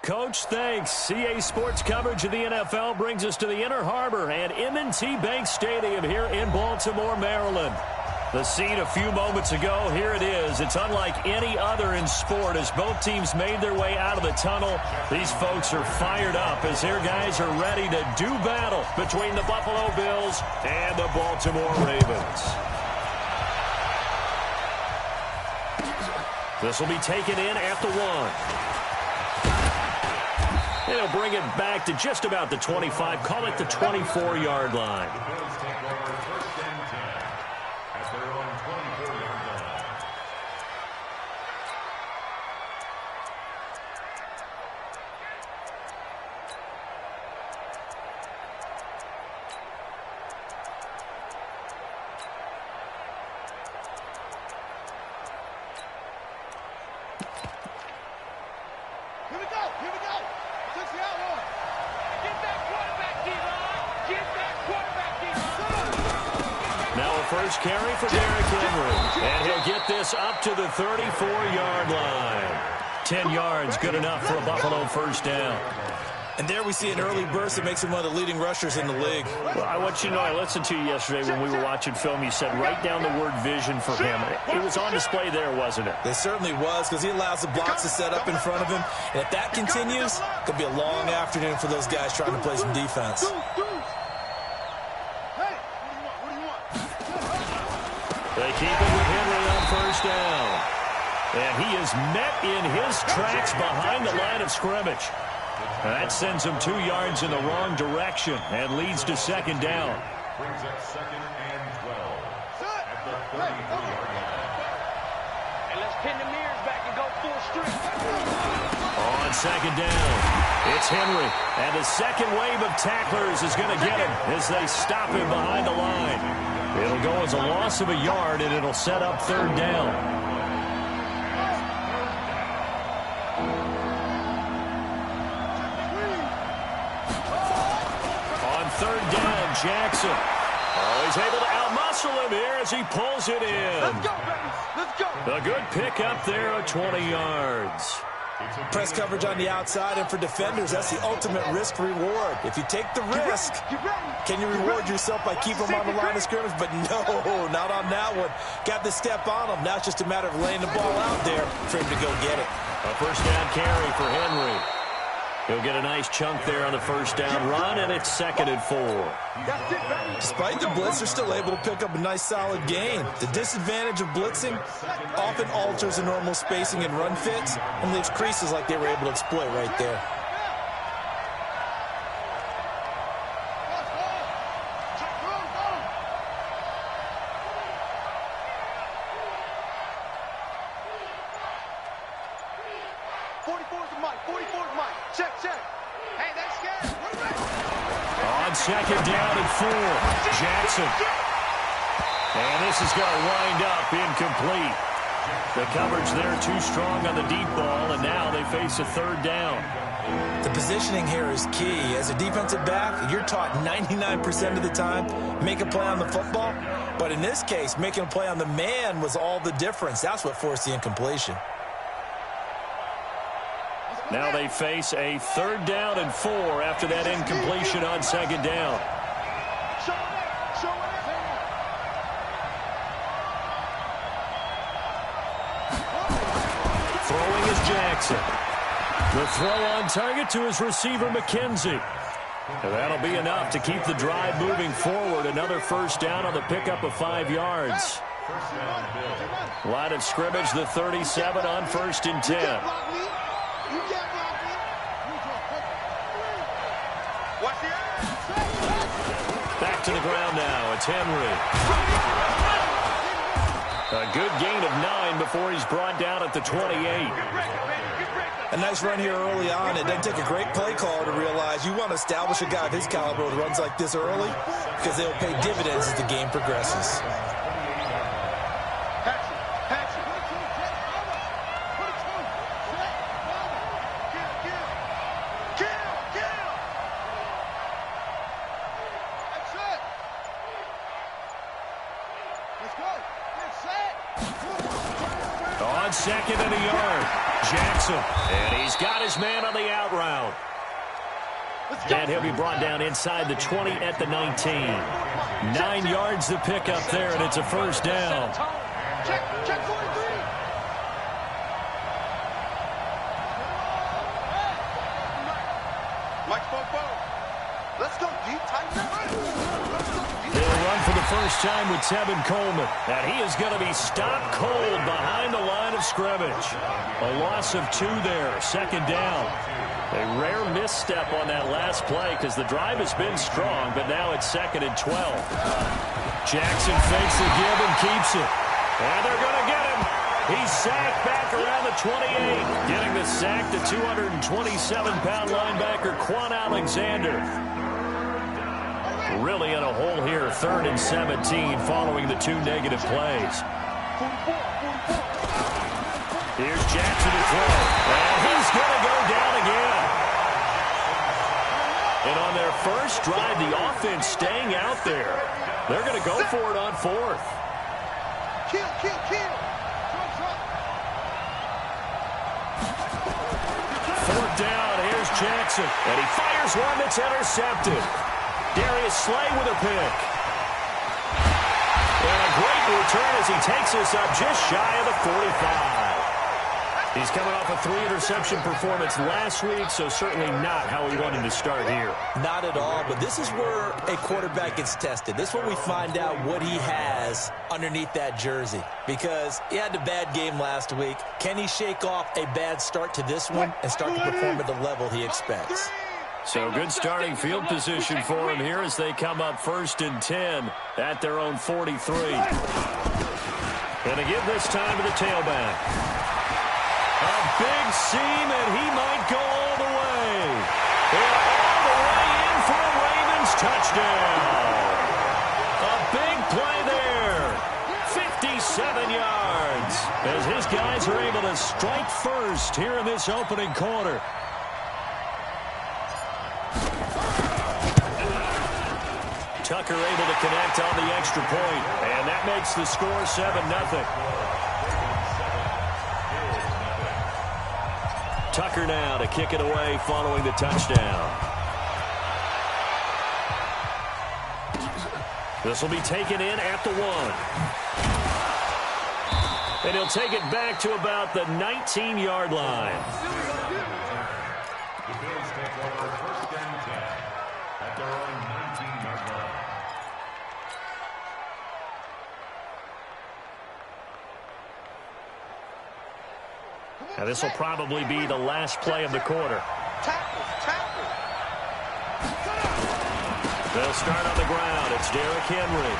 Coach, thanks. CA Sports coverage of the NFL brings us to the Inner Harbor and M&T Bank Stadium here in Baltimore, Maryland. The scene a few moments ago, here it is. It's unlike any other in sport as both teams made their way out of the tunnel. These folks are fired up as their guys are ready to do battle between the Buffalo Bills and the Baltimore Ravens. This will be taken in at the 1. It'll bring it back to just about the 25. Call it the 24-yard line. First carry for Derrick Henry. And he'll get this up to the 34-yard line. 10 yards, good enough for a Buffalo first down. And there we see an early burst that makes him one of the leading rushers in the league. Well, I want you to know, I listened to you yesterday when we were watching film. You said write down the word vision for him. It was on display there, wasn't it? It certainly was, because he allows the blocks to set up in front of him. And if that continues, it could be a long afternoon for those guys trying to play some defense. They keep it with Henry on first down. And he is met in his tracks behind the line of scrimmage. That sends him 2 yards in the wrong direction and leads to second down. Brings up 2nd and 12 at the 33-yard line. And let's pin the mirrors back and go full street. On second down, it's Henry. And the second wave of tacklers is going to get him as they stop him behind the line. It'll go as a loss of a yard, and it'll set up third down. On third down, Jackson. Oh, he's able to outmuscle him here as he pulls it in. Let's go, baby. Let's go. A good pickup there of 20 yards. Press coverage on the outside, and for defenders, that's the ultimate risk-reward. If you take the risk, can you reward yourself by keeping them on the line of scrimmage? But no, not on that one. Got the step on him. Now it's just a matter of laying the ball out there for him to go get it. A first down carry for Henry. He'll get a nice chunk there on the first down run, and it's 2nd and 4. Despite the blitz, they're still able to pick up a nice solid gain. The disadvantage of blitzing often alters the normal spacing and run fits and leaves creases like they were able to exploit right there. Second down and 4. Jackson. And this is going to wind up incomplete. The coverage there too strong on the deep ball, and now they face a third down. The positioning here is key. As a defensive back, you're taught 99% of the time, make a play on the football. But in this case, making a play on the man was all the difference. That's what forced the incompletion. Now they face a third down and 4 after that incompletion on second down. Throwing is Jackson. The throw on target to his receiver, McKenzie. And that'll be enough to keep the drive moving forward. Another first down on the pickup of 5 yards. Line of scrimmage, the 37 on 1st and 10. Back to the ground now. It's Henry. A good gain of 9 before he's brought down at the 28. A nice run here early on. It doesn't take a great play caller to realize you want to establish a guy of his caliber who runs like this early because they'll pay dividends as the game progresses. On 2nd and a yard, Jackson Jackson. And he's got his man on the out route. And he'll be brought down inside the 20 at the 19. 9 yards to pick up there, and it's a first down. Check 43. Mike, let's go deep, tighten up. They'll run for the first time with Tevin Coleman. And he is going to be stopped cold behind the line of scrimmage. A loss of 2 there, second down. A rare misstep on that last play because the drive has been strong, but now it's 2nd and 12. Jackson fakes the give and keeps it. And they're going to get him. He's sacked back around the 28. Getting the sack to 227-pound linebacker Quan Alexander. Really in a hole here, 3rd and 17 following the 2 negative plays. Here's Jackson to throw. And he's going to go down again. And on their first drive, the offense staying out there. They're going to go for it on 4th. Kill. 4th down, here's Jackson. And he fires one that's intercepted. Darius Slay with a pick. And a great return as he takes us up just shy of the 45. He's coming off a 3-interception performance last week, so certainly not how he wanted to start here. Not at all, but this is where a quarterback gets tested. This is where we find out what he has underneath that jersey, because he had a bad game last week. Can he shake off a bad start to this one and start to perform at the level he expects? So good starting field position for him here as they come up 1st and 10 at their own 43. Going to give this time to the tailback. A big seam, and he might go all the way. And all the way in for a Ravens touchdown. A big play there. 57 yards as his guys are able to strike first here in this opening quarter. Tucker able to connect on the extra point, and that makes the score 7-0. Tucker now to kick it away following the touchdown. This will be taken in at the 1. And he'll take it back to about the 19-yard line. The Bills take over 1st and 10 at their own 19-yard line. Now this will probably be the last play of the quarter. Tackle. They'll start on the ground. It's Derrick Henry.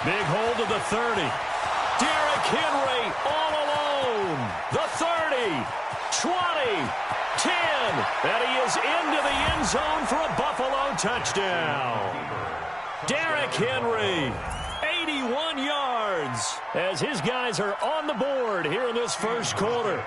Big hold of the 30. Derrick Henry all alone. The 30, 20, 10. And he is into the end zone for a Buffalo touchdown. Derrick Henry, 81 yards as his guys are on the board here in this first quarter.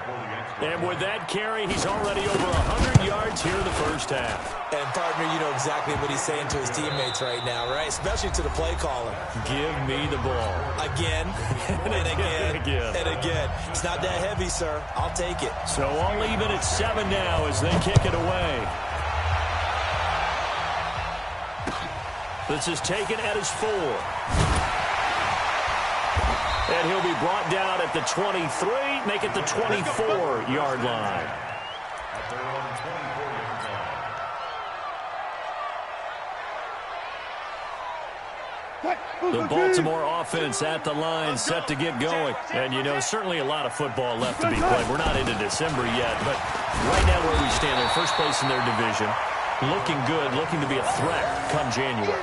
And with that carry, he's already over 100 yards here in the first half. And, partner, you know exactly what he's saying to his teammates right now, right? Especially to the play caller. Give me the ball. Again, and again, and again. It's not that heavy, sir. I'll take it. So all even at 7 now as they kick it away. This is taken at his 4. And he'll be brought down at the 23, make it the 24-yard line. At their own 24-yard line. The Baltimore offense at the line, set to get going. And, you know, certainly a lot of football left to be played. We're not into December yet, but right now where we stand, they're first place in their division. Looking good, looking to be a threat come January.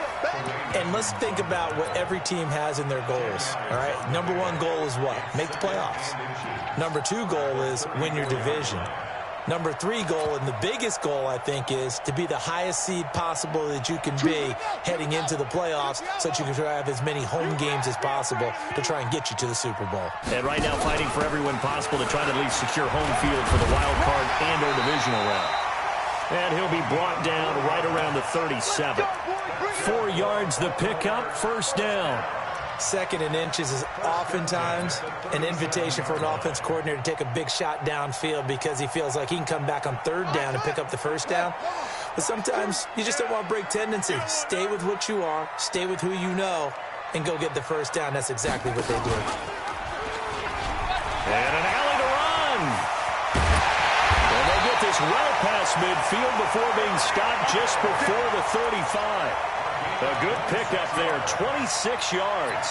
And let's think about what every team has in their goals, all right? Number 1 goal is what? Make the playoffs. Number 2 goal is win your division. Number 3 goal, and the biggest goal, I think, is to be the highest seed possible that you can be heading into the playoffs so that you can have as many home games as possible to try and get you to the Super Bowl. And right now fighting for every win possible to try to at least secure home field for the wild card and or divisional round. And he'll be brought down right around the 37. 4 yards the pickup, first down. Second and inches is oftentimes an invitation for an offense coordinator to take a big shot downfield because he feels like he can come back on third down and pick up the first down. But sometimes you just don't want to break tendency. Stay with what you are, stay with who you know, and go get the first down. That's exactly what they did. And an alley to run. And they get this well past midfield before being stopped just before the 35. A good pickup there, 26 yards.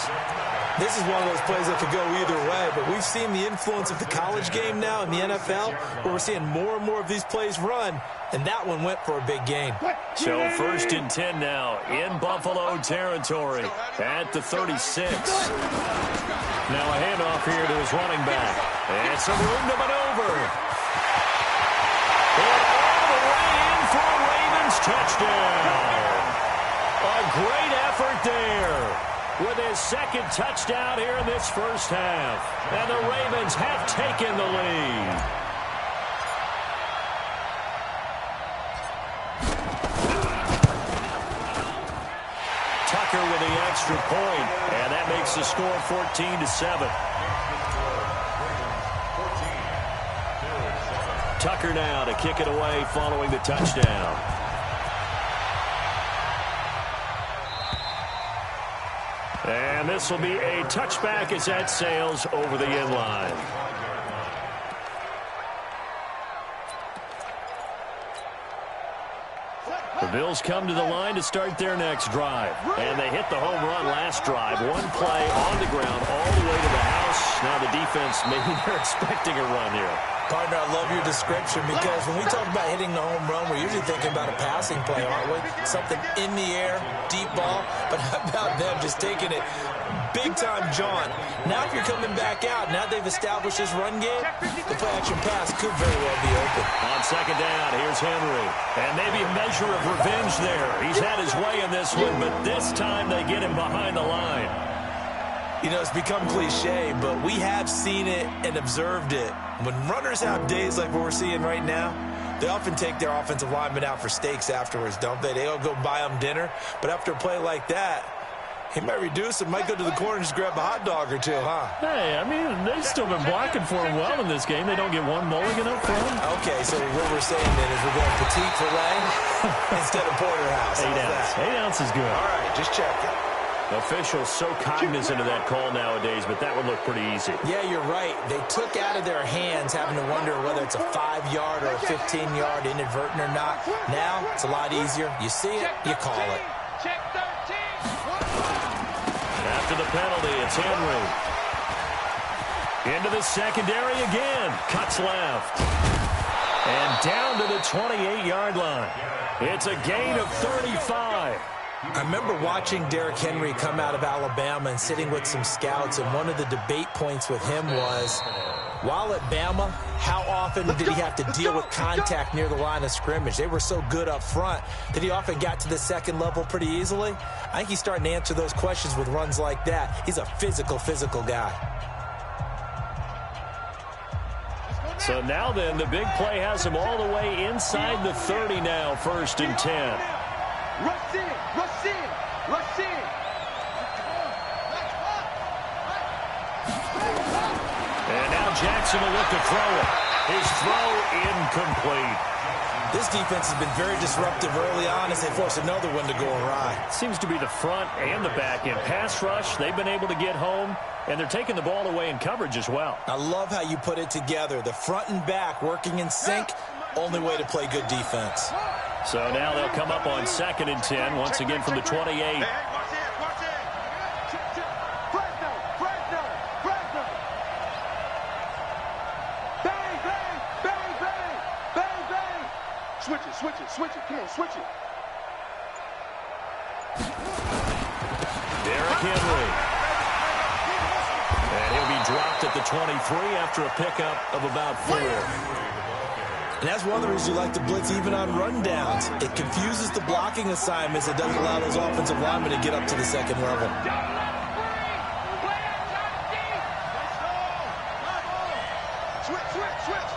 This is one of those plays that could go either way, but we've seen the influence of the college game now in the NFL, where we're seeing more and more of these plays run, and that one went for a big gain. So 1st and 10 now in Buffalo territory at the 36. Now a handoff here to his running back. And some room to maneuver. And all the way in for a Ravens touchdown. A great effort there with his second touchdown here in this first half. And the Ravens have taken the lead. Tucker with the extra point, and that makes the score 14-7. Tucker now to kick it away following the touchdown. And this will be a touchback as that sails over the end line. The Bills come to the line to start their next drive. And they hit the home run last drive. One play on the ground all the way to the house. Now the defense, maybe they're expecting a run here. Partner, I love your description because when we talk about hitting the home run, we're usually thinking about a passing play, aren't we? Something in the air, deep ball. But how about them just taking it big-time jaunt? Now if you're coming back out, now they've established this run game, the play-action pass could very well be open. On second down, here's Henry. And maybe a measure of revenge there. He's had his way in this one, but this time they get him behind the line. You know, it's become cliche, but we have seen it and observed it. When runners have days like what we're seeing right now, they often take their offensive linemen out for steaks afterwards, don't they? They all go buy them dinner. But after a play like that, he might reduce it, might go to the corner and just grab a hot dog or two, huh? Hey, I mean, they've still been blocking for him well in this game. They don't get one mulligan up front. Okay, so what we're saying then is we're going petite filet instead of porterhouse. 8 ounce. 8 ounce is good. All right, just checking. Officials so cognizant of that call nowadays, but that would look pretty easy. Yeah, you're right. They took out of their hands having to wonder whether it's a 5-yard or a 15-yard inadvertent or not. Now, it's a lot easier. You see it, you call it. Check 13. After the penalty, it's Henry. Into the secondary again. Cuts left. And down to the 28-yard line. It's a gain of 35. I remember watching Derrick Henry come out of Alabama and sitting with some scouts, and one of the debate points with him was, while at Bama, how often did he have to deal with contact near the line of scrimmage? They were so good up front that he often got to the second level pretty easily. I think he's starting to answer those questions with runs like that. He's a physical guy. So now then, the big play has him all the way inside the 30 now, 1st and 10. Rush in, rush in, rush in. And now Jackson will look to throw it. His throw incomplete. This defense has been very disruptive early on as they force another one to go awry. Seems to be the front and the back end. Pass rush, they've been able to get home, and they're taking the ball away in coverage as well. I love how you put it together. The front and back working in sync, only way to play good defense. So now they'll come up on 2nd and 10, once again from the 28. Hey, watch it, watch it. Fresno, Fresno, Fresno. Bang, bang, bang, bang, bang, bang. Switch it, switch it, switch it. Come on, switch it. Derrick Henry. And he'll be dropped at the 23 after a pickup of about 4. And that's one of the reasons you like to blitz even on rundowns. It confuses the blocking assignments. It doesn't allow those offensive linemen to get up to the second level. Switch, switch, switch.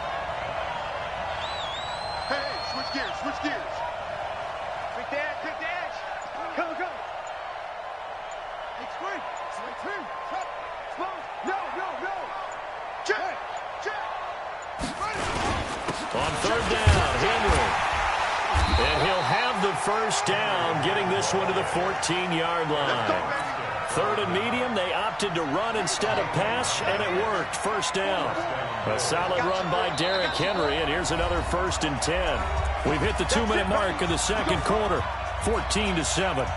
Hey, switch gears, switch gears. Quick dash, quick dash. Go, go. Hey, screen, On third down, Henry. And he'll have the first down, getting this one to the 14-yard line. Third and medium, they opted to run instead of pass, and it worked. First down. A solid run by Derrick Henry, and here's another 1st and 10. We've hit the 2-minute mark in the second quarter, 14-7.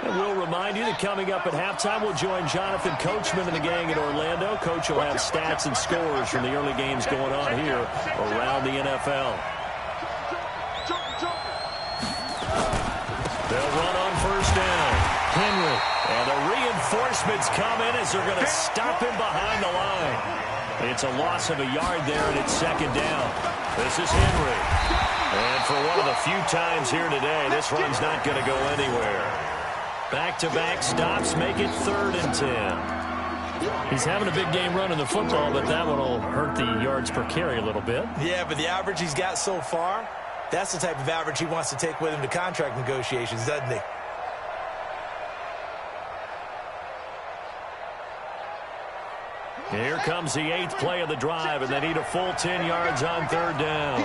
And we'll remind you that coming up at halftime, we'll join Jonathan Coachman and the gang in Orlando. Coach will have stats and scores from the early games going on here around the NFL. They'll run on first down. Henry. And the reinforcements come in as they're going to stop him behind the line. It's a loss of a yard there, and it's second down. This is Henry. And for one of the few times here today, this run's not going to go anywhere. Back-to-back stops make it 3rd and 10. He's having a big game running the football, but that one will hurt the yards per carry a little bit. Yeah, but the average he's got so far, that's the type of average he wants to take with him to contract negotiations, doesn't he? Here comes the 8th play of the drive, and they need a full 10 yards on third down.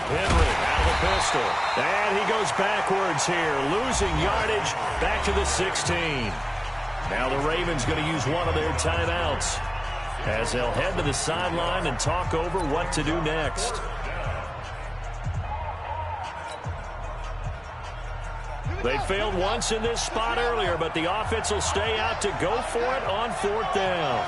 Henry out of the pistol. And he goes backwards here, losing yardage back to the 16. Now the Ravens going to use one of their timeouts as they'll head to the sideline and talk over what to do next. They failed once in this spot earlier, but the offense will stay out to go for it on 4th down.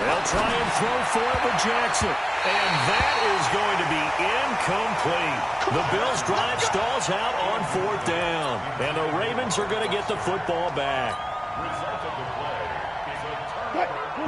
They'll try and throw for it with Jackson. And that is going to be incomplete. The Bills' drive stalls out on 4th down. And the Ravens are going to get the football back.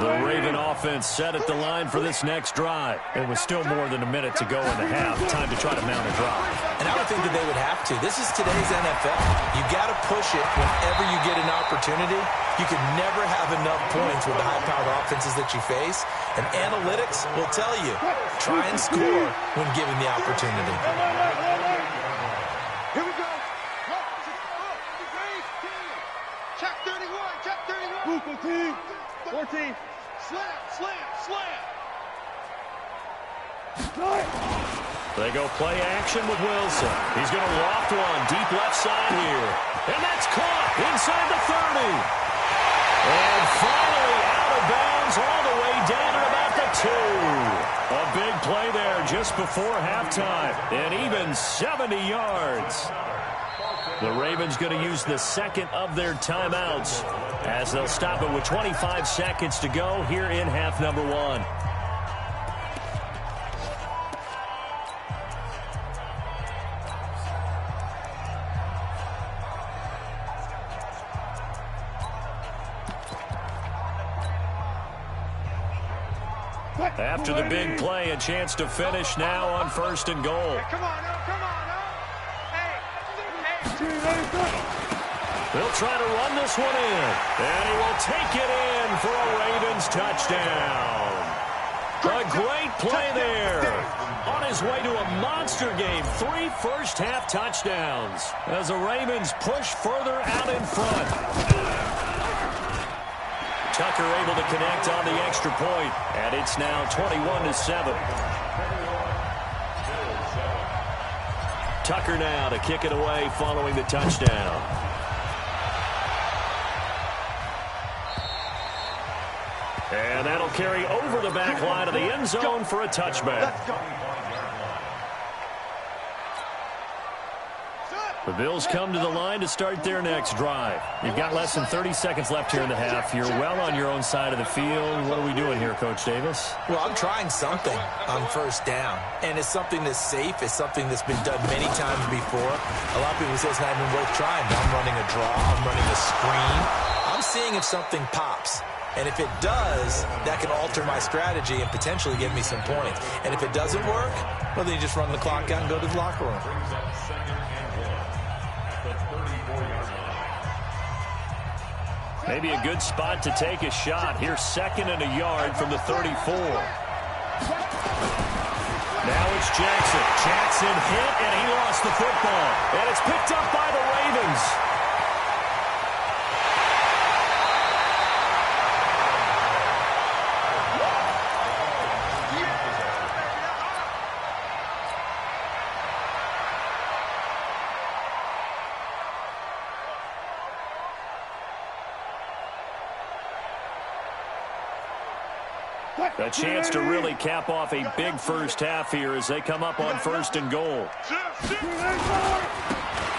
The Raven offense set at the line for this next drive. It was still more than a minute to go in the half. Time to try to mount a drive. And I would think that they would have to. This is today's NFL. You got to push it whenever you get an opportunity. You can never have enough points with the high-powered offenses that you face. And analytics will tell you, try and score when given the opportunity. Here we go. Check 31. Check 31. 14. Slam, slam, slam. They go play action with Wilson. He's going to loft one deep left side here. And that's caught inside the 30. And finally out of bounds all the way down at about the 2. A big play there just before halftime. And even 70 yards. The Ravens going to use the second of their timeouts as they'll stop it with 25 seconds to go here in half number 1. After the big play, a chance to finish now on 1st and goal. Come on, come on. They'll try to run this one in. And he will take it in for a Ravens touchdown. A great play there. On his way to a monster game. 3 first-half touchdowns as the Ravens push further out in front. Tucker able to connect on the extra point. And it's now 21-7. Tucker now to kick it away following the touchdown. And that'll carry over the back line of the end zone for a touchback. The Bills come to the line to start their next drive. You've got less than 30 seconds left here in the half. You're well on your own side of the field. What are we doing here, Coach Davis? Well, I'm trying something on first down. And it's something that's safe. It's something that's been done many times before. A lot of people say it's not even worth trying. I'm running a draw. I'm running a screen. I'm seeing if something pops. And if it does, that can alter my strategy and potentially get me some points. And if it doesn't work, well, then you just run the clock out and go to the locker room. Maybe a good spot to take a shot. Here's 2nd and a yard from the 34. Now it's Jackson. Jackson hit, and he lost the football. And it's picked up by the Ravens. A chance to really cap off a big first half here as they come up on 1st and goal.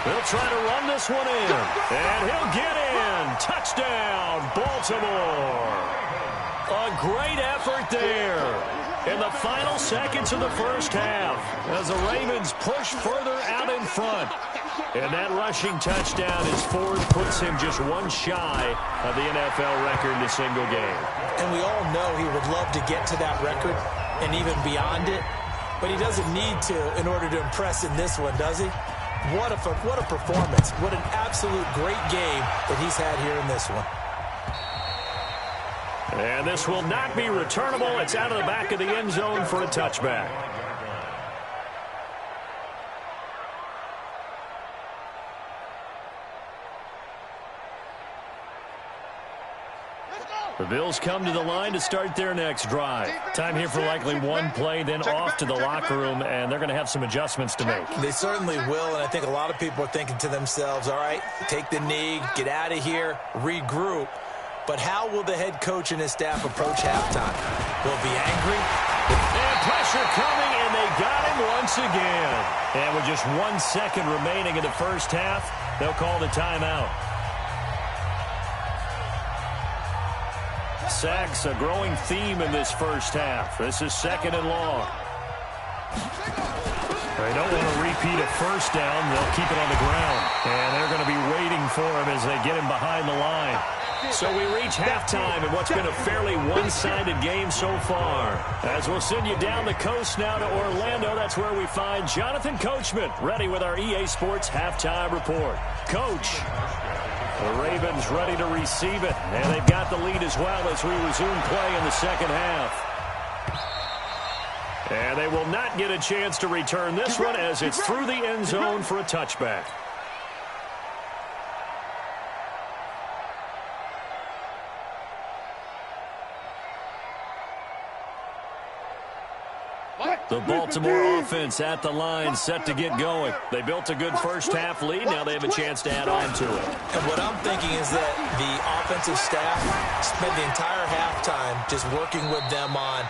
They'll try to run this one in, and he'll get in. Touchdown, Baltimore. A great effort there in the final seconds of the first half as the Ravens push further out in front. And that rushing touchdown is 4th, puts him just one shy of the NFL record in a single game. And we all know he would love to get to that record and even beyond it, but he doesn't need to in order to impress in this one, does he? What a performance. What an absolute great game that he's had here in this one. And this will not be returnable. It's out of the back of the end zone for a touchback. The Bills come to the line to start their next drive. Time here for likely one play, then off to the locker room, and they're going to have some adjustments to make. They certainly will, and I think a lot of people are thinking to themselves, all right, take the knee, get out of here, regroup. But how will the head coach and his staff approach halftime? Will it be angry? And pressure coming, and they got him once again. And with just 1 second remaining in the first half, they'll call the timeout. Sacks, a growing theme in this first half. This is 2nd and long. They don't want to repeat a first down. They'll keep it on the ground. And they're going to be waiting for him as they get him behind the line. So we reach halftime in what's been a fairly one-sided game so far. As we'll send you down the coast now to Orlando, that's where we find Jonathan Coachman ready with our EA Sports halftime report. Coach, the Ravens ready to receive it, and they've got the lead as well as we resume play in the second half. And they will not get a chance to return this one as it's through the end zone for a touchback. The Baltimore offense at the line, set to get going. They built a good first half lead. Now they have a chance to add on to it. And what I'm thinking is that the offensive staff spent the entire halftime just working with them on,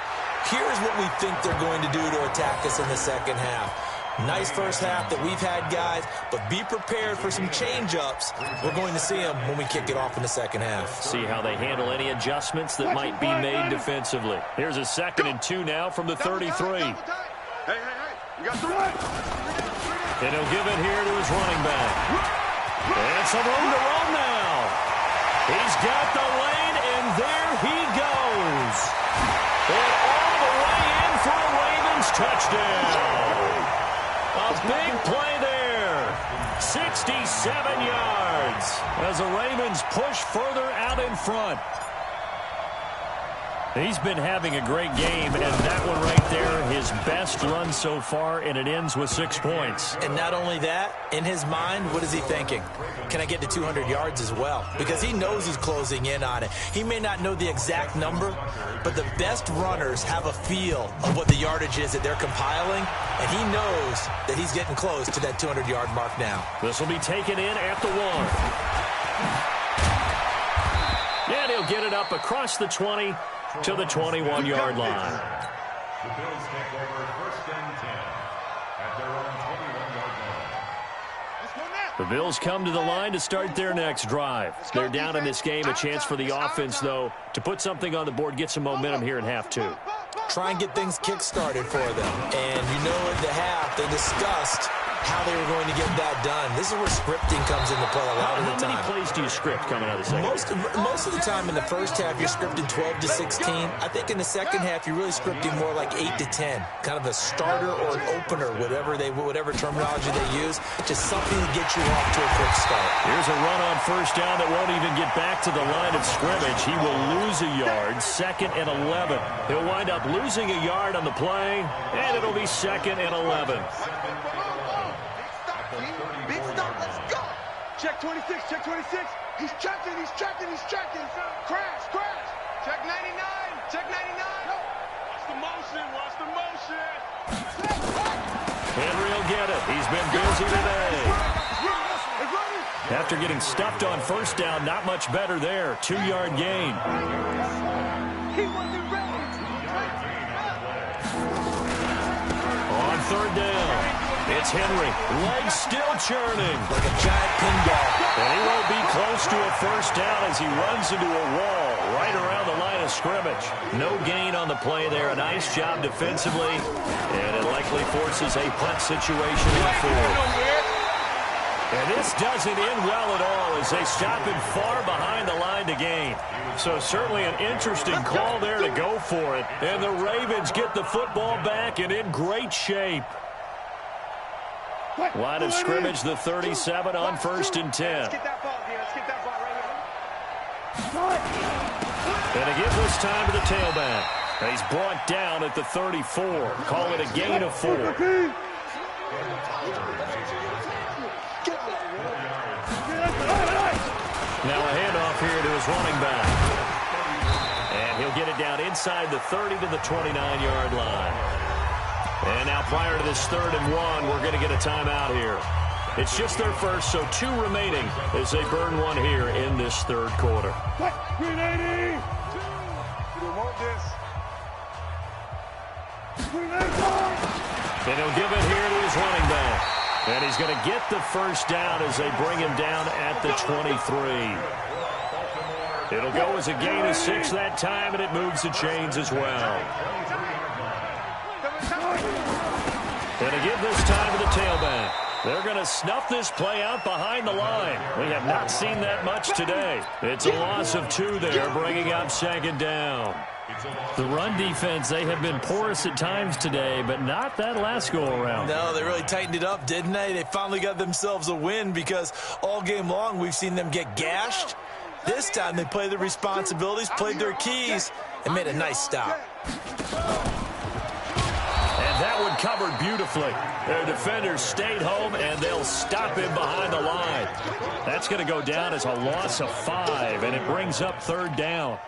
here's what we think they're going to do to attack us in the second half. Nice first half that we've had, guys, but be prepared for some change-ups. We're going to see them when we kick it off in the second half. See how they handle any adjustments that might be made defensively. Here's a 2nd and 2 now from the 33. Hey, you got 3. And he'll give it here to his running back. And some room to run now. He's got the lane, and there he goes. And all the way in for a Ravens touchdown. A big play there. 67 yards as the Ravens push further out in front. He's been having a great game, and that one right there, his best run so far, and it ends with 6 points. And not only that, in his mind, what is he thinking? Can I get to 200 yards as well? Because he knows he's closing in on it. He may not know the exact number, but the best runners have a feel of what the yardage is that they're compiling, and he knows that he's getting close to that 200-yard mark now. This will be taken in at the 1. And he'll get it up across the 20 to the 21-yard line. The Bills take over 1st and 10 at their own 21-yard line. The Bills come to the line to start their next drive. They're down in this game. A chance for the offense, though, to put something on the board, get some momentum here in half 2. Try and get things kick-started for them. And you know at the half, they discussed how they were going to get that done. This is where scripting comes into play a lot of the time. How many plays do you script coming out of the second? Most of the time in the first half, you're scripting 12 to 16. I think in the second half, you're really scripting more like 8 to 10. Kind of a starter or an opener, whatever terminology they use. Just something to get you off to a quick start. Here's a run on first down that won't even get back to the line of scrimmage. He will lose a yard, 2nd and 11. He'll wind up losing a yard on the play, and it'll be 2nd and 11. Big stop, let's go. Check 26, check 26. He's checking. Crash. Check 99, check 99. Watch the motion. Henry will get it. He's been busy today. After getting stuffed on first down, not much better there. 2-yard gain. He wasn't ready. On third down, it's Henry. Legs still churning. Like a giant pinball. And he won't be close to a first down as he runs into a wall right around the line of scrimmage. No gain on the play there. A nice job defensively. And it likely forces a punt situation on 4th. And this doesn't end well at all as they stop him far behind the line to gain. So certainly an interesting call there to go for it. And the Ravens get the football back and in great shape. Line of scrimmage, the 37 on 1st and 10. Let's get that ball, dude. Let's get that ball right here. And again this time to the tailback. He's brought down at the 34. Call it a gain of 4. Now a handoff here to his running back. And he'll get it down inside the 30 to the 29-yard line. And now prior to this 3rd and 1, we're going to get a timeout here. It's just their first, so 2 remaining as they burn one here in this 3rd quarter. 380. You want this. And he'll give it here to his running back. And he's going to get the first down as they bring him down at the 23. It'll go as a gain of 6 that time, and it moves the chains as well. And again this time to the tailback. They're going to snuff this play out behind the line. We have not seen that much today. It's a loss of 2 there, bringing up 2nd down. The run defense, they have been porous at times today, but not that last go-around. No, they really tightened it up, didn't they? They finally got themselves a win because all game long we've seen them get gashed. This time they played their responsibilities, played their keys, and made a nice stop. And that one covered beautifully. Their defenders stayed home, and they'll stop him behind the line. That's going to go down as a loss of 5, and it brings up 3rd down.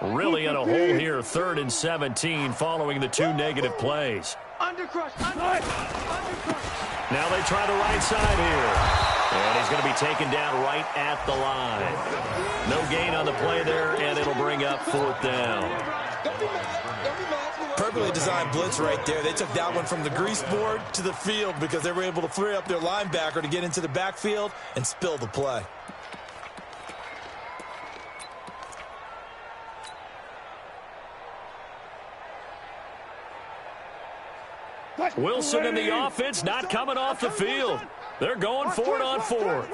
Really in a hole here, 3rd and 17 following the 2 negative plays. Undercrush. Now they try the right side here. And he's going to be taken down right at the line. No gain on the play there, and it'll bring up 4th down. Perfectly designed blitz right there. They took that one from the grease board to the field because they were able to free up their linebacker to get into the backfield and spill the play. Wilson in the offense, not coming off the field. They're going for it on 4th.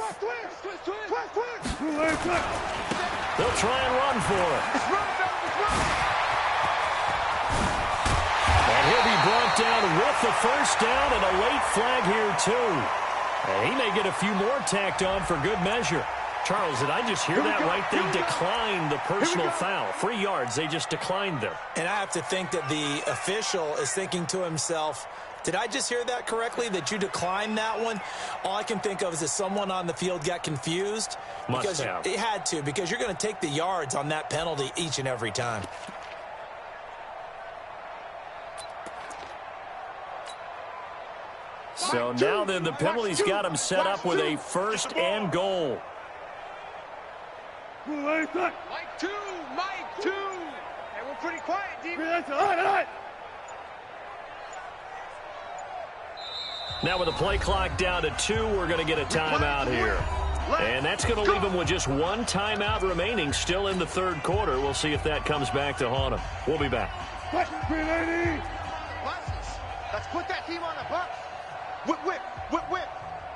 They'll try and run for it. And he'll be brought down with the first down and a late flag here, too. And he may get a few more tacked on for good measure. Charles, did I just hear that right? They declined the personal foul. 3 yards, they just declined them. And I have to think that the official is thinking to himself, did I just hear that correctly, that you declined that one? All I can think of is that someone on the field got confused. Must have. It had to, because you're going to take the yards on that penalty each and every time. So now then the penalty's got him set up with a 1st and goal. Mike 2. Hey, we're pretty quiet, D. Now with the play clock down to 2, we're going to get a timeout here. And that's going to leave him with just 1 timeout remaining still in the 3rd quarter. We'll see if that comes back to haunt him. We'll be back. Put that team on the box. Whip, whip, whip, whip.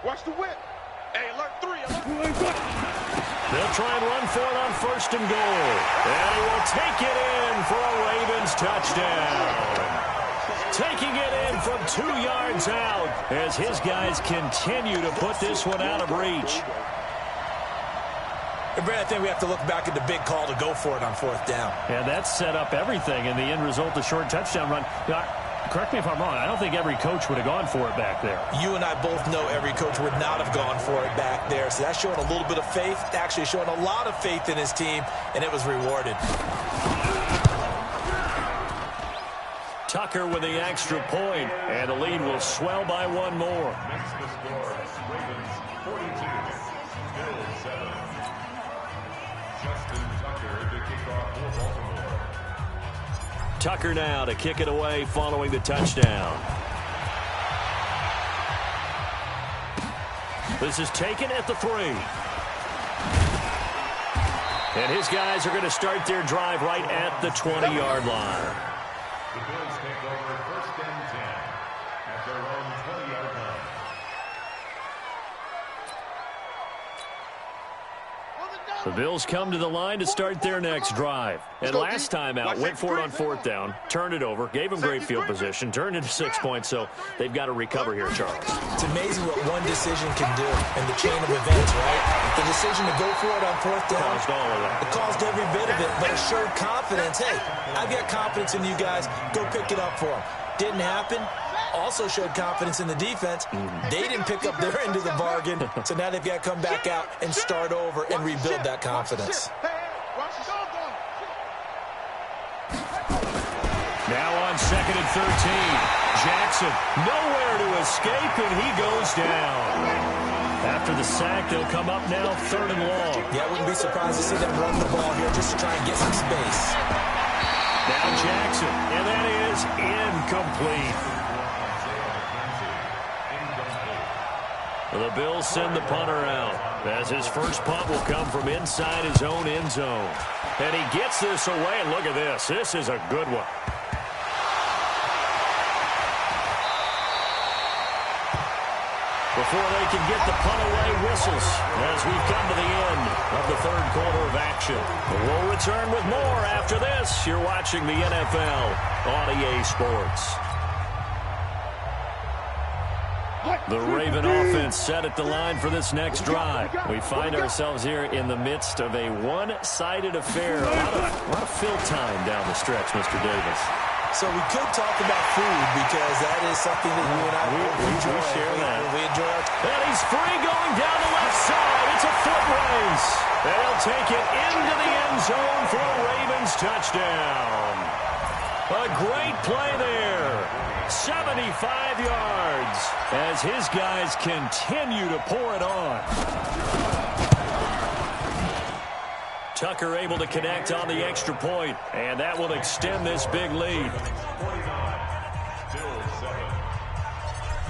Watch the whip. Hey, alert 3, alert. They'll try and run for it on 1st and goal. And he will take it in for a Ravens touchdown. Taking it in from 2 yards out as his guys continue to put this one out of reach. And Brad, I think we have to look back at the big call to go for it on 4th down. And that set up everything in the end result, the short touchdown run. Correct me if I'm wrong. I don't think every coach would have gone for it back there. You and I both know every coach would not have gone for it back there. So that's showing a little bit of faith, actually showing a lot of faith in his team, and it was rewarded. Tucker with the extra point, and the lead will swell by 1 more. Makes the score Ravens 42, Bills 7. Justin Tucker to kick off for Baltimore. Tucker now to kick it away following the touchdown. This is taken at the 3. And his guys are going to start their drive right at the 20-yard line. The Bills take over 1st and 10 at their own 20-yard line. The Bills come to the line to start their next drive. And last time out, went for it on 4th down, turned it over, gave them great field position, turned into 6 points, so they've got to recover here, Charles. It's amazing what one decision can do in the chain of events, right? The decision to go for it on 4th down. Caused all of that. It caused every bit of it, but it showed confidence. Hey, I've got confidence in you guys. Go pick it up for them. Didn't happen. Also showed confidence in the defense. They didn't pick up their end of the bargain, so now they've got to come back out and start over and rebuild that confidence. Now on 2nd and 13. Jackson nowhere to escape, and he goes down. After the sack, they'll come up now 3rd and long. Yeah, I wouldn't be surprised to see them run the ball here just to try and get some space. Now Jackson, and that is incomplete. The Bills send the punter out as his first punt will come from inside his own end zone. And he gets this away, and look at this. This is a good one. Before they can get the punt away, whistles as we've come to the end of the 3rd quarter of action. We'll return with more after this. You're watching the NFL on EA Sports. The Raven offense set at the line for this next drive. We find ourselves here in the midst of a one-sided affair. A lot of fill time down the stretch, Mr. Davis. So we could talk about food because that is something that you and I enjoy. We share that. We enjoy it. And he's free going down the left side. It's a foot race. They'll take it into the end zone for a Ravens touchdown. A great play there. 75 yards as his guys continue to pour it on. Tucker able to connect on the extra point, and that will extend this big lead.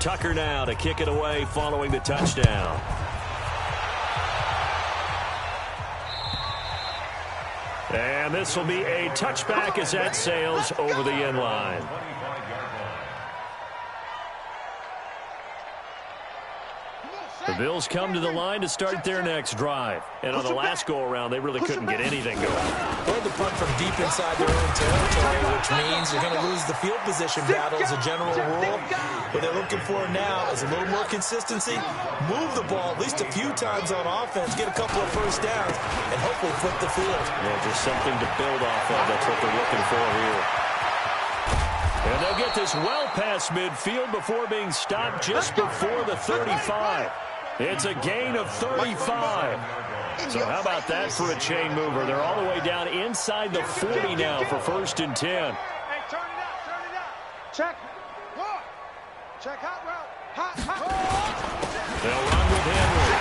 Tucker now to kick it away following the touchdown. And this will be a touchback as that sails over the end line. The Bills come to the line to start their next drive. And on the last go-around, they really couldn't get anything going. They had to punt from deep inside their own territory, which means you're going to lose the field position battle as a general rule. What they're looking for now is a little more consistency, move the ball at least a few times on offense, get a couple of first downs, and hopefully flip the field. Yeah, just something to build off of. That's what they're looking for here. And they'll get this well past midfield before being stopped just before the 35. It's a gain of 35. So how about that for a chain mover? They're all the way down inside the 40 now for 1st and 10. Hey, turn it out. Check. Check hot route. Hot. They'll run with Henry.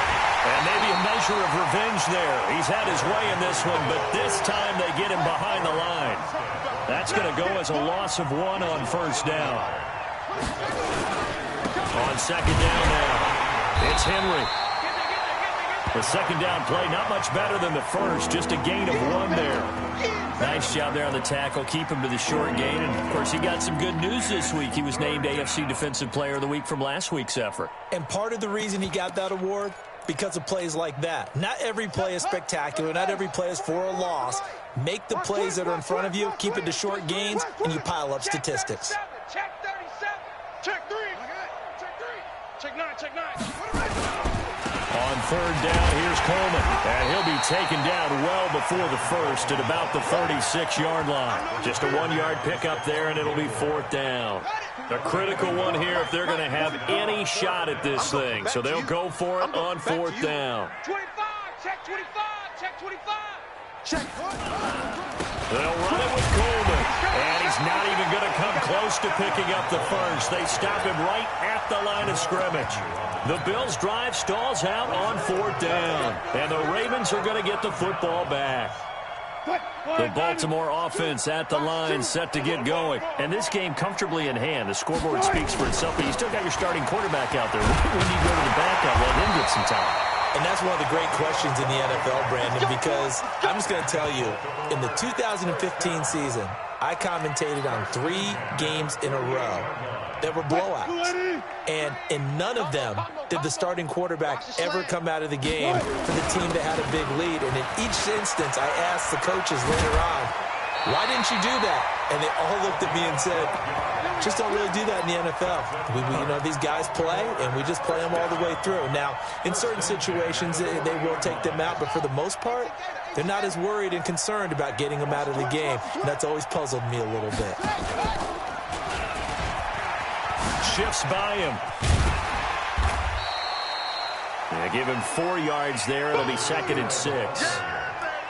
And maybe a measure of revenge there. He's had his way in this one, but this time they get him behind the line. That's going to go as a loss of 1 on 1st down. On 2nd down now, it's Henry. The second down play, not much better than the first, just a gain of 1 there. Nice job there on the tackle, keep him to the short gain. And, of course, he got some good news this week. He was named AFC Defensive Player of the Week from last week's effort. And part of the reason he got that award, because of plays like that. Not every play is spectacular. Not every play is for a loss. Make the plays that are in front of you, keep it to short gains, and you pile up statistics. Check 37. Check 3. Check 3. Check 9. Check 9. On third down, here's Coleman. And he'll be taken down well before the first at about the 36-yard line. Just a 1-yard pickup there, and it'll be 4th down. A critical one here if they're going to have any shot at this thing. So they'll go for it on 4th down. 25. Check 25. Check 25. Check. They'll run it with Coleman. And he's not even going to come close to picking up the first. They stop him right at the line of scrimmage. The Bills' drive stalls out on 4th down. And the Ravens are going to get the football back. The Baltimore offense at the line, set to get going. And this game comfortably in hand. The scoreboard speaks for itself, but you still got your starting quarterback out there. When you go to the backup, let him get some time. And that's one of the great questions in the NFL, Brandon, because I'm just going to tell you, in the 2015 season, I commentated on 3 games in a row that were blowouts. And in none of them did the starting quarterback ever come out of the game for the team that had a big lead. And in each instance, I asked the coaches later on, why didn't you do that? And they all looked at me and said, just don't really do that in the NFL. You know, these guys play, and we just play them all the way through. Now, in certain situations, they will take them out, but for the most part, they're not as worried and concerned about getting them out of the game. And that's always puzzled me a little bit. Shifts by him. Yeah, give him 4 yards there. It'll be 2nd and 6.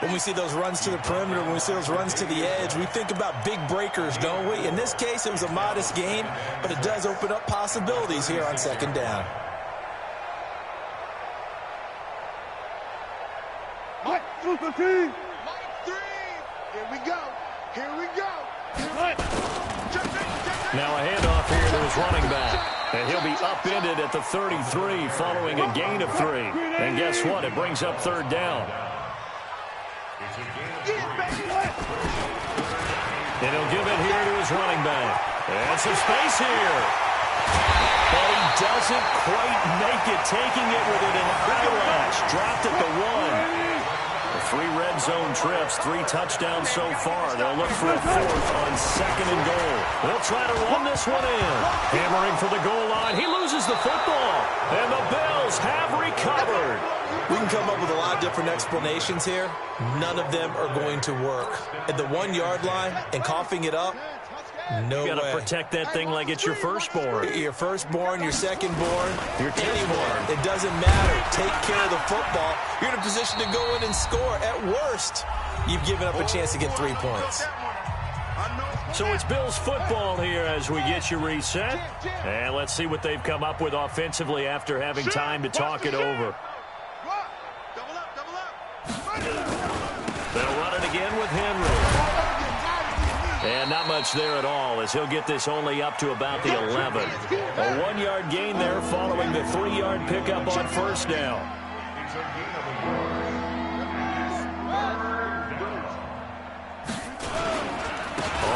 When we see those runs to the perimeter, when we see those runs to the edge, we think about big breakers, don't we? In this case, it was a modest gain, but it does open up possibilities here on 2nd down. Mike 3. Here we go. Here we go. Now a handoff here to his running back. And he'll be upended at the 33 following a gain of 3. And guess what? It brings up 3rd down. And he'll give it here to his running back. And some space here. But he doesn't quite make it, taking it with an eyelash. Dropped at the 1. 3 red zone trips, 3 touchdowns so far. They'll look for a 4th on 2nd and goal. They'll try to run this one in. Hammering for the goal line. He loses the football. And the Bills have recovered. We can come up with a lot of different explanations here. None of them are going to work. At the 1-yard line and coughing it up, no way. You got to protect that thing like it's your firstborn. Your firstborn, your secondborn, your anyone. It doesn't matter. Take care of the football. You're in a position to go in and score. At worst, you've given up a chance to get 3 points. So it's Bills football here as we get you reset. And let's see what they've come up with offensively after having time to talk it over. They'll run it again with Henry. And not much there at all as he'll get this only up to about the 11. A 1-yard gain there following the 3-yard pickup on 1st down.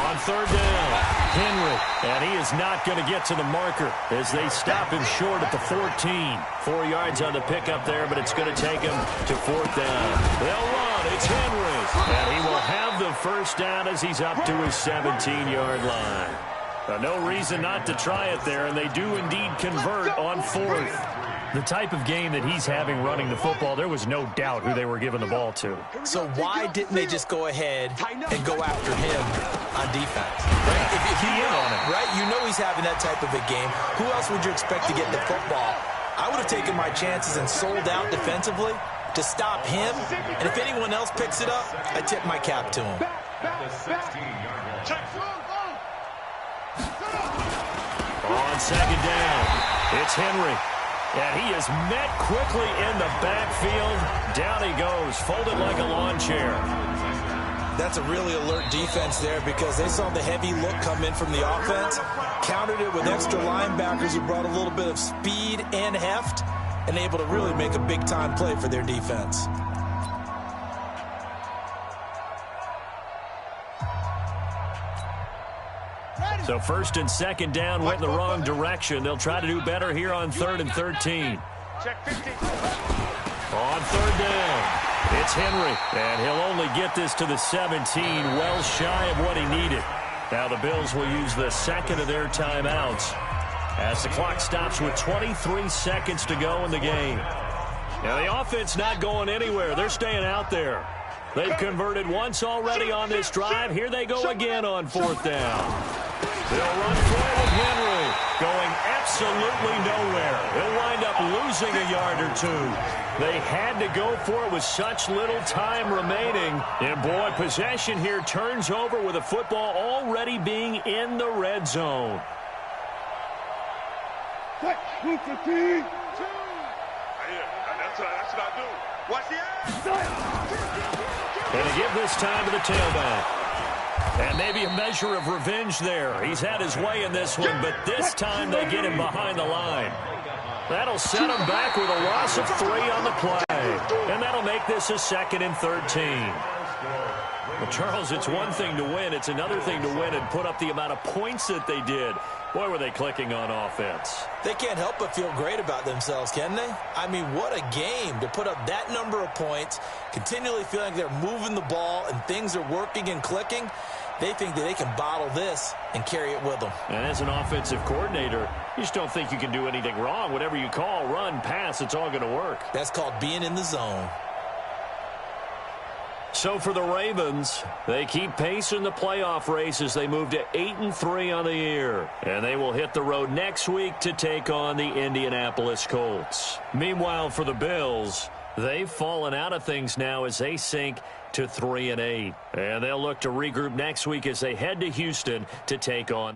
On 3rd down, Henry. And he is not going to get to the marker as they stop him short at the 14. 4 yards on the pickup there, but it's going to take him to 4th down. They'll run. It's Henry. And he will have the 1st down as he's up to his 17-yard line. No reason not to try it there, and they do indeed convert on 4th. The type of game that he's having running the football, there was no doubt who they were giving the ball to. So why didn't they just go ahead and go after him on defense? Right? If you know, on him, right? You know he's having that type of a game. Who else would you expect to get the football? I would have taken my chances and sold out defensively to stop him. And if anyone else picks it up, I tip my cap to him. On 2nd down, it's Henry. And he is met quickly in the backfield. Down he goes, folded like a lawn chair. That's a really alert defense there because they saw the heavy look come in from the offense, countered it with extra linebackers who brought a little bit of speed and heft, and able to really make a big-time play for their defense. So first and second down went in the wrong direction. They'll try to do better here on 3rd and 13. Check 15. On 3rd down, it's Henry, and he'll only get this to the 17, well shy of what he needed. Now the Bills will use the second of their timeouts as the clock stops with 23 seconds to go in the game. Now the offense not going anywhere. They're staying out there. They've converted once already on this drive. Here they go again on 4th down. They'll run for it with Henry, going absolutely nowhere. He'll wind up losing a yard or two. They had to go for it with such little time remaining. And, boy, possession here turns over with the football already being in the red zone. That's what I do. Watch the eye. And to give this time to the tailback. And maybe a measure of revenge there. He's had his way in this one, but this time they get him behind the line. That'll set him back with a loss of 3 on the play. And that'll make this a 2nd and 13. Well, Charles, it's one thing to win. It's another thing to win and put up the amount of points that they did. Boy, were they clicking on offense. They can't help but feel great about themselves, can they? I mean, what a game to put up that number of points, continually feeling like they're moving the ball and things are working and clicking. They think that they can bottle this and carry it with them. And as an offensive coordinator, you just don't think you can do anything wrong. Whatever you call, run, pass, it's all going to work. That's called being in the zone. So for the Ravens, they keep pace in the playoff race as they move to 8-3 on the year. And they will hit the road next week to take on the Indianapolis Colts. Meanwhile, for the Bills, they've fallen out of things now as they sink to 3-8. And they'll look to regroup next week as they head to Houston to take on.